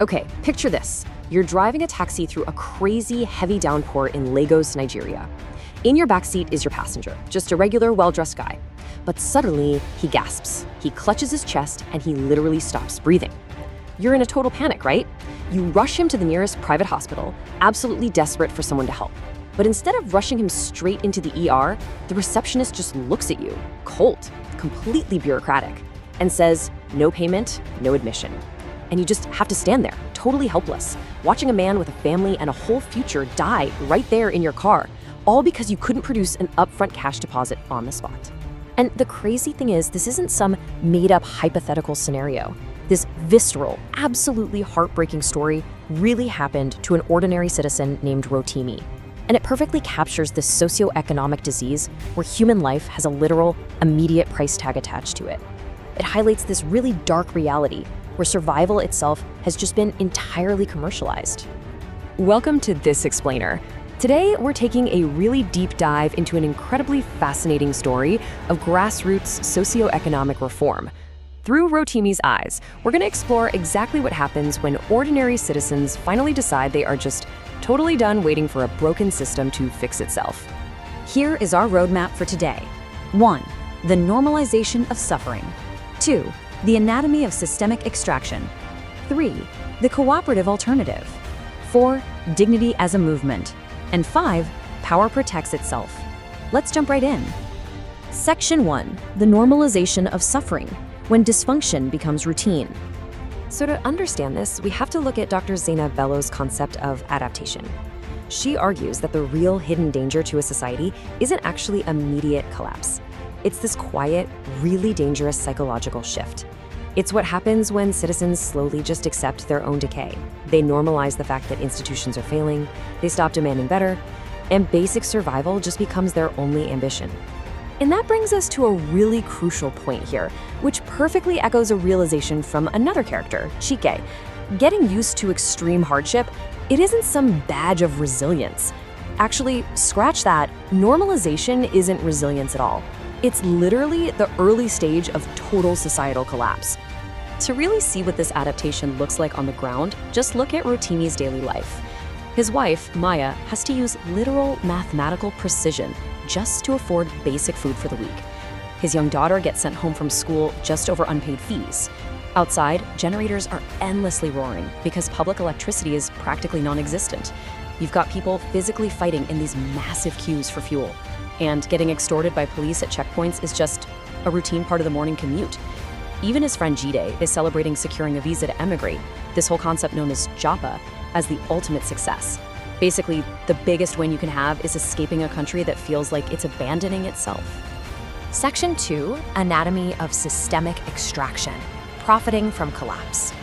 Okay, picture this. You're driving a taxi through a crazy, heavy downpour in Lagos, Nigeria. In your backseat is your passenger, just a regular, well-dressed guy. But suddenly, he gasps. He clutches his chest, and he literally stops breathing. You're in a total panic, right? You rush him to the nearest private hospital, absolutely desperate for someone to help. But instead of rushing him straight into the ER, the receptionist just looks at you, cold, completely bureaucratic, and says, no payment, no admission. And you just have to stand there, totally helpless, watching a man with a family and a whole future die right there in your car, all because you couldn't produce an upfront cash deposit on the spot. And the crazy thing is, this isn't some made-up hypothetical scenario. This visceral, absolutely heartbreaking story really happened to an ordinary citizen named Rotimi. And it perfectly captures this socioeconomic disease where human life has a literal, immediate price tag attached to it. It highlights this really dark reality where survival itself has just been entirely commercialized. Welcome to This Explainer. Today, we're taking a really deep dive into an incredibly fascinating story of grassroots socioeconomic reform. Through Rotimi's eyes, we're going to explore exactly what happens when ordinary citizens finally decide they are just totally done waiting for a broken system to fix itself. Here is our roadmap for today. 1. The normalization of suffering. 2. The anatomy of systemic extraction. 3. The cooperative alternative. 4. Dignity as a movement. And 5. Power protects itself. Let's jump right in. Section 1. The normalization of suffering, when dysfunction becomes routine. So to understand this, we have to look at Dr. Zainab Bello's concept of adaptation. She argues that the real hidden danger to a society isn't actually immediate collapse. It's this quiet, really dangerous psychological shift. It's what happens when citizens slowly just accept their own decay. They normalize the fact that institutions are failing, they stop demanding better, and basic survival just becomes their only ambition. And that brings us to a really crucial point here, which perfectly echoes a realization from another character, Chike. Getting used to extreme hardship, it isn't some badge of resilience. Actually, scratch that, normalization isn't resilience at all. It's literally the early stage of total societal collapse. To really see what this adaptation looks like on the ground, just look at Rotimi's daily life. His wife, Maya, has to use literal mathematical precision just to afford basic food for the week. His young daughter gets sent home from school just over unpaid fees. Outside, generators are endlessly roaring because public electricity is practically non-existent. You've got people physically fighting in these massive queues for fuel. And getting extorted by police at checkpoints is just a routine part of the morning commute. Even his friend Jide is celebrating securing a visa to emigrate, this whole concept known as Japa, as the ultimate success. Basically, the biggest win you can have is escaping a country that feels like it's abandoning itself. Section 2, Anatomy of Systemic Extraction, Profiting from Collapse.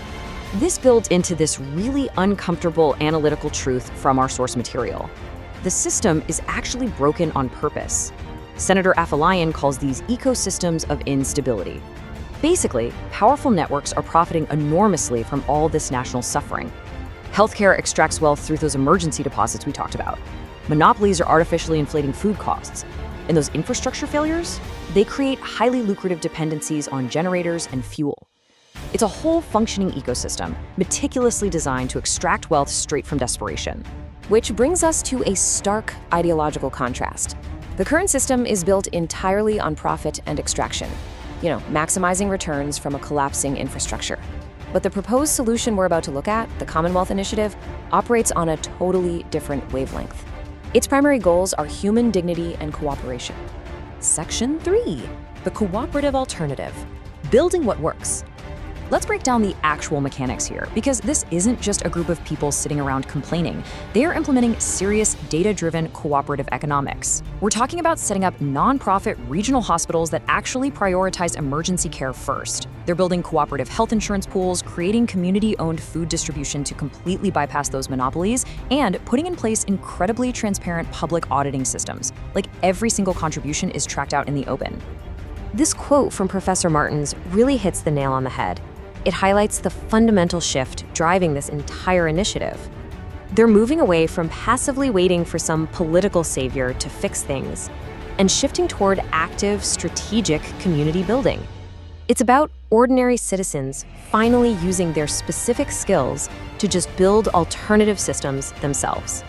This builds into this really uncomfortable analytical truth from our source material. The system is actually broken on purpose. Senator Afolayan calls these ecosystems of instability. Basically, powerful networks are profiting enormously from all this national suffering. Healthcare extracts wealth through those emergency deposits we talked about. Monopolies are artificially inflating food costs. And those infrastructure failures, they create highly lucrative dependencies on generators and fuel. It's a whole functioning ecosystem, meticulously designed to extract wealth straight from desperation. Which brings us to a stark ideological contrast. The current system is built entirely on profit and extraction, maximizing returns from a collapsing infrastructure. But the proposed solution we're about to look at, the Commonwealth Initiative, operates on a totally different wavelength. Its primary goals are human dignity and cooperation. Section 3, the cooperative alternative, building what works. Let's break down the actual mechanics here, because this isn't just a group of people sitting around complaining. They are implementing serious data-driven cooperative economics. We're talking about setting up nonprofit regional hospitals that actually prioritize emergency care first. They're building cooperative health insurance pools, creating community-owned food distribution to completely bypass those monopolies, and putting in place incredibly transparent public auditing systems. Like every single contribution is tracked out in the open. This quote from Professor Martins really hits the nail on the head. It highlights the fundamental shift driving this entire initiative. They're moving away from passively waiting for some political savior to fix things and shifting toward active, strategic community building. It's about ordinary citizens finally using their specific skills to just build alternative systems themselves.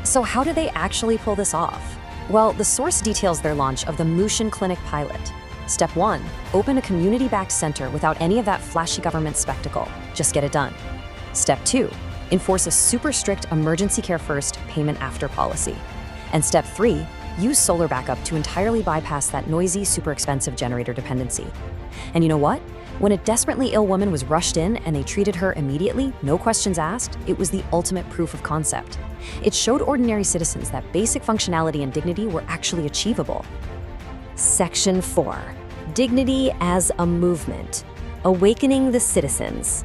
So how do they actually pull this off? Well, the source details their launch of the Mushin Clinic pilot. Step 1, open a community-backed center without any of that flashy government spectacle. Just get it done. Step 2, enforce a super strict emergency care first, payment after policy. And step 3, use solar backup to entirely bypass that noisy, super expensive generator dependency. And you know what? When a desperately ill woman was rushed in and they treated her immediately, no questions asked, it was the ultimate proof of concept. It showed ordinary citizens that basic functionality and dignity were actually achievable. Section 4. Dignity as a movement. Awakening the citizens.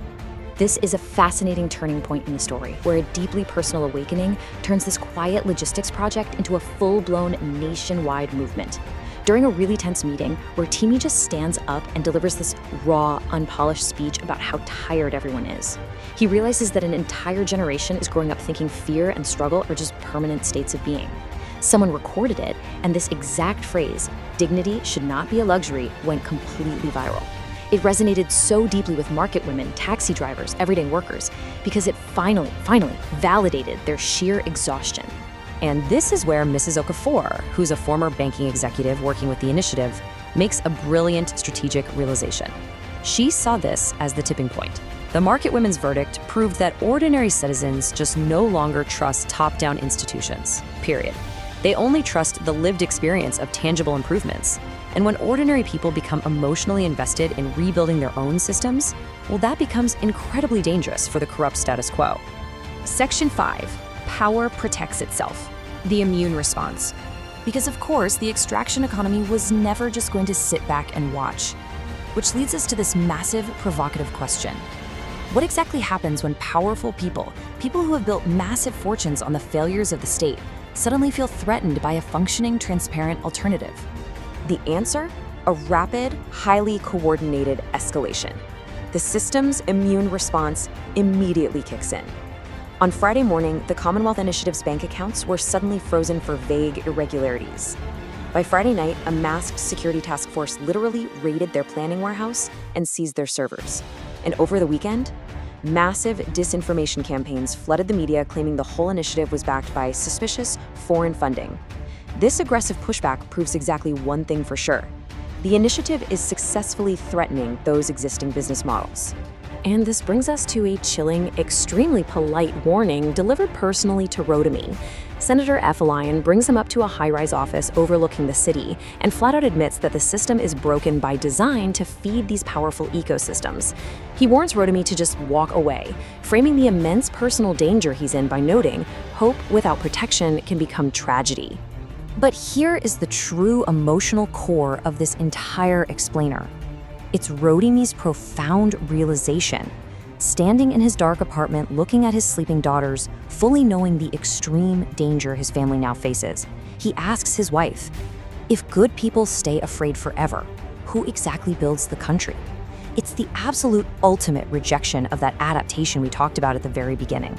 This is a fascinating turning point in the story, where a deeply personal awakening turns this quiet logistics project into a full-blown nationwide movement. During a really tense meeting, where Timmy just stands up and delivers this raw, unpolished speech about how tired everyone is, he realizes that an entire generation is growing up thinking fear and struggle are just permanent states of being. Someone recorded it, and this exact phrase, "dignity should not be a luxury," went completely viral. It resonated so deeply with market women, taxi drivers, everyday workers, because it finally validated their sheer exhaustion. And this is where Mrs. Okafor, who's a former banking executive working with the initiative, makes a brilliant strategic realization. She saw this as the tipping point. The market women's verdict proved that ordinary citizens just no longer trust top-down institutions, period. They only trust the lived experience of tangible improvements. And when ordinary people become emotionally invested in rebuilding their own systems, well, that becomes incredibly dangerous for the corrupt status quo. Section 5. Power protects itself. The immune response. Because of course, the extraction economy was never just going to sit back and watch. Which leads us to this massive, provocative question. What exactly happens when powerful people who have built massive fortunes on the failures of the state, suddenly feel threatened by a functioning, transparent alternative? The answer? A rapid, highly coordinated escalation. The system's immune response immediately kicks in. On Friday morning, the Commonwealth Initiative's bank accounts were suddenly frozen for vague irregularities. By Friday night, a masked security task force literally raided their planning warehouse and seized their servers. And over the weekend, massive disinformation campaigns flooded the media claiming the whole initiative was backed by suspicious foreign funding. This aggressive pushback proves exactly one thing for sure. The initiative is successfully threatening those existing business models. And this brings us to a chilling, extremely polite warning delivered personally to Rotimi. Senator F. Lyon brings him up to a high-rise office overlooking the city and flat out admits that the system is broken by design to feed these powerful ecosystems. He warns Rotimi to just walk away, framing the immense personal danger he's in by noting, hope without protection can become tragedy. But here is the true emotional core of this entire explainer. It's Rotimi's profound realization. Standing in his dark apartment, looking at his sleeping daughters, fully knowing the extreme danger his family now faces, he asks his wife, if good people stay afraid forever, who exactly builds the country? It's the absolute ultimate rejection of that adaptation we talked about at the very beginning.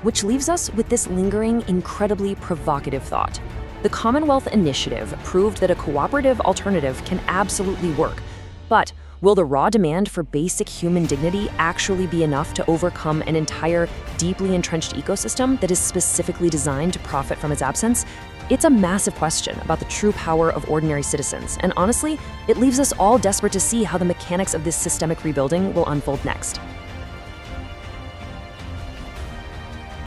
Which leaves us with this lingering, incredibly provocative thought. The Commonwealth Initiative proved that a cooperative alternative can absolutely work. But will the raw demand for basic human dignity actually be enough to overcome an entire, deeply entrenched ecosystem that is specifically designed to profit from its absence? It's a massive question about the true power of ordinary citizens, and honestly, it leaves us all desperate to see how the mechanics of this systemic rebuilding will unfold next.